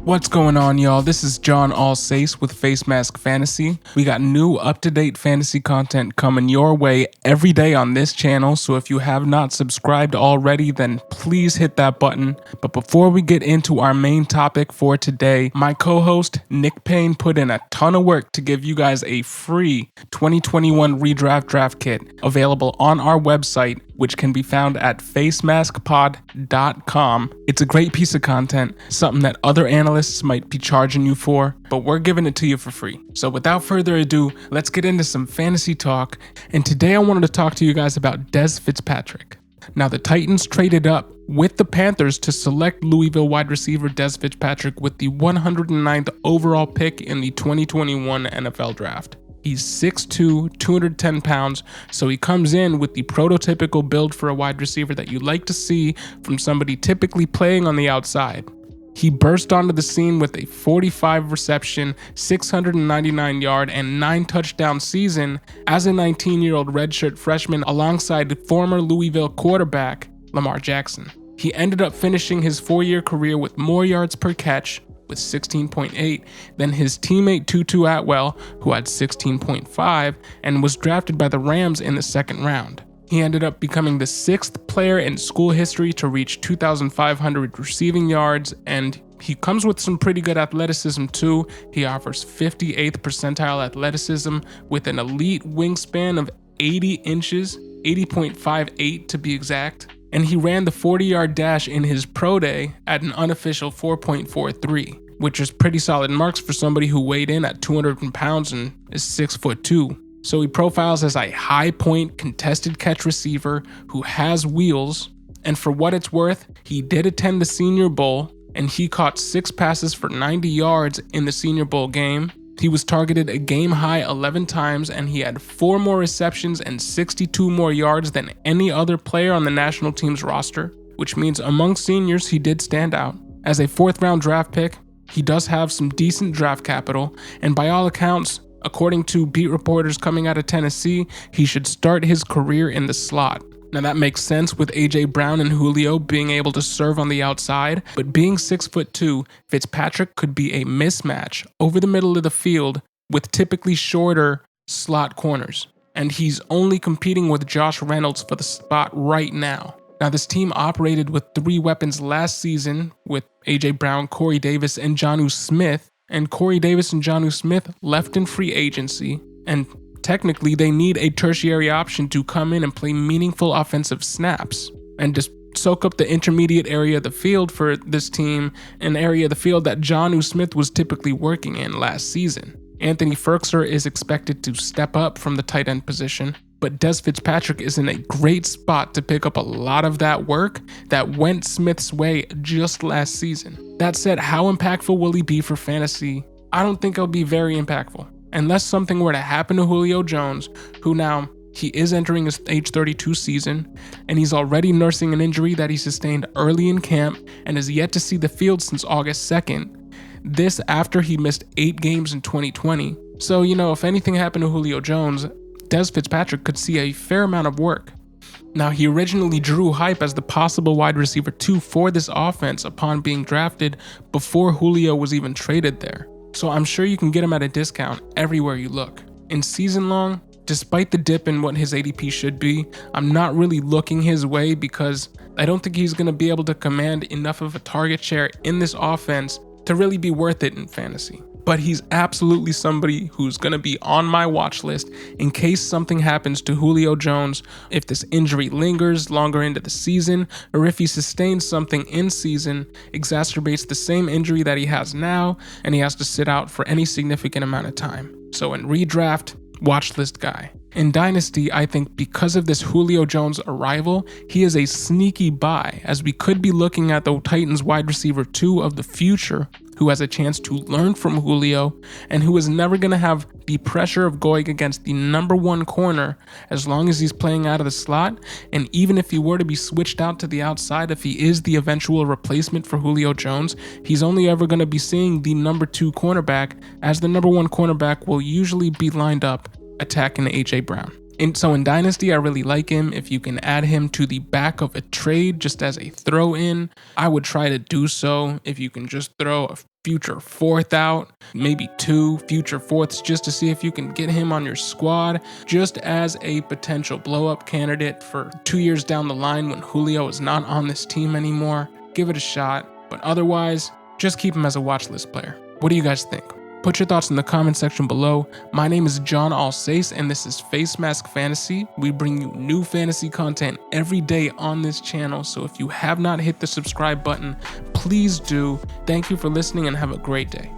What's going on, y'all? This is John Alsace with Facemask Fantasy. We got new up-to-date fantasy content coming your way every day on this channel, so if you have not subscribed already, then please hit that button. But before we get into our main topic for today, my co-host Nick Payne put in a ton of work to give you guys a free 2021 Redraft draft kit available on our website, which can be found at facemaskpod.com. It's a great piece of content, something that other analysts might be charging you for, but we're giving it to you for free. So without further ado, let's get into some fantasy talk. And today I wanted to talk to you guys about Dez Fitzpatrick. Now, the Titans traded up with the Panthers to select Louisville wide receiver Dez Fitzpatrick with the 109th overall pick in the 2021 NFL Draft. He's 6'2", 210 pounds, so he comes in with the prototypical build for a wide receiver that you like to see from somebody typically playing on the outside. He burst onto the scene with a 45 reception, 699 yard, and 9 touchdown season as a 19-year-old redshirt freshman alongside former Louisville quarterback Lamar Jackson. He ended up finishing his 4-year career with more yards per catch, with 16.8, than his teammate Tutu Atwell, who had 16.5 and was drafted by the Rams in the second round. He ended up becoming the 6th player in school history to reach 2,500 receiving yards, and he comes with some pretty good athleticism too. He offers 58th percentile athleticism with an elite wingspan of 80 inches, 80.58 to be exact. And he ran the 40-yard dash in his pro day at an unofficial 4.43, which is pretty solid marks for somebody who weighed in at 200 pounds and is 6'2". So he profiles as a high-point contested catch receiver who has wheels, and for what it's worth, he did attend the Senior Bowl, and he caught 6 passes for 90 yards in the Senior Bowl game. He was targeted a game-high 11 times, and he had 4 more receptions and 62 more yards than any other player on the national team's roster, which means among seniors, he did stand out. As a 4th-round draft pick, he does have some decent draft capital, and by all accounts, according to beat reporters coming out of Tennessee, he should start his career in the slot. Now that makes sense with AJ Brown and Julio being able to serve on the outside, but being 6'2", Fitzpatrick could be a mismatch over the middle of the field with typically shorter slot corners. And he's only competing with Josh Reynolds for the spot right now. Now this team operated with 3 weapons last season with AJ Brown, Corey Davis, and Jonnu Smith. And Corey Davis and Jonnu Smith left in free agency, and technically they need a tertiary option to come in and play meaningful offensive snaps and just soak up the intermediate area of the field for this team, an area of the field that Jonnu Smith was typically working in last season. Anthony Firkser is expected to step up from the tight end position, but Dez Fitzpatrick is in a great spot to pick up a lot of that work that went Smith's way just last season. That said, how impactful will he be for fantasy? I don't think he'll be very impactful. Unless something were to happen to Julio Jones, who now, he is entering his age 32 season, and he's already nursing an injury that he sustained early in camp and is yet to see the field since August 2nd. This after he missed 8 games in 2020. So, if anything happened to Julio Jones, Dez Fitzpatrick could see a fair amount of work. Now, he originally drew hype as the possible wide receiver 2 for this offense upon being drafted before Julio was even traded there. So I'm sure you can get him at a discount everywhere you look. In season long, despite the dip in what his ADP should be, I'm not really looking his way because I don't think he's going to be able to command enough of a target share in this offense to really be worth it in fantasy. But he's absolutely somebody who's going to be on my watch list in case something happens to Julio Jones, if this injury lingers longer into the season, or if he sustains something in season, exacerbates the same injury that he has now, and he has to sit out for any significant amount of time. So in redraft, watch list guy. In Dynasty, I think because of this Julio Jones arrival, he is a sneaky buy, as we could be looking at the Titans wide receiver 2 of the future, who has a chance to learn from Julio, and who is never going to have the pressure of going against the number 1 corner as long as he's playing out of the slot, and even if he were to be switched out to the outside, if he is the eventual replacement for Julio Jones, he's only ever going to be seeing the number 2 cornerback, as the number 1 cornerback will usually be lined up attacking AJ Brown. So in Dynasty, I really like him. If you can add him to the back of a trade just as a throw-in, I would try to do so. If you can just throw a future fourth out, maybe 2 future fourths, just to see if you can get him on your squad, just as a potential blow-up candidate for 2 years down the line when Julio is not on this team anymore. Give it a shot, but otherwise, just keep him as a watch list player. What do you guys think? Put your thoughts in the comment section below. My name is John Alsace, and this is Facemask Fantasy. We bring you new fantasy content every day on this channel, so if you have not hit the subscribe button, please do. Thank you for listening and have a great day.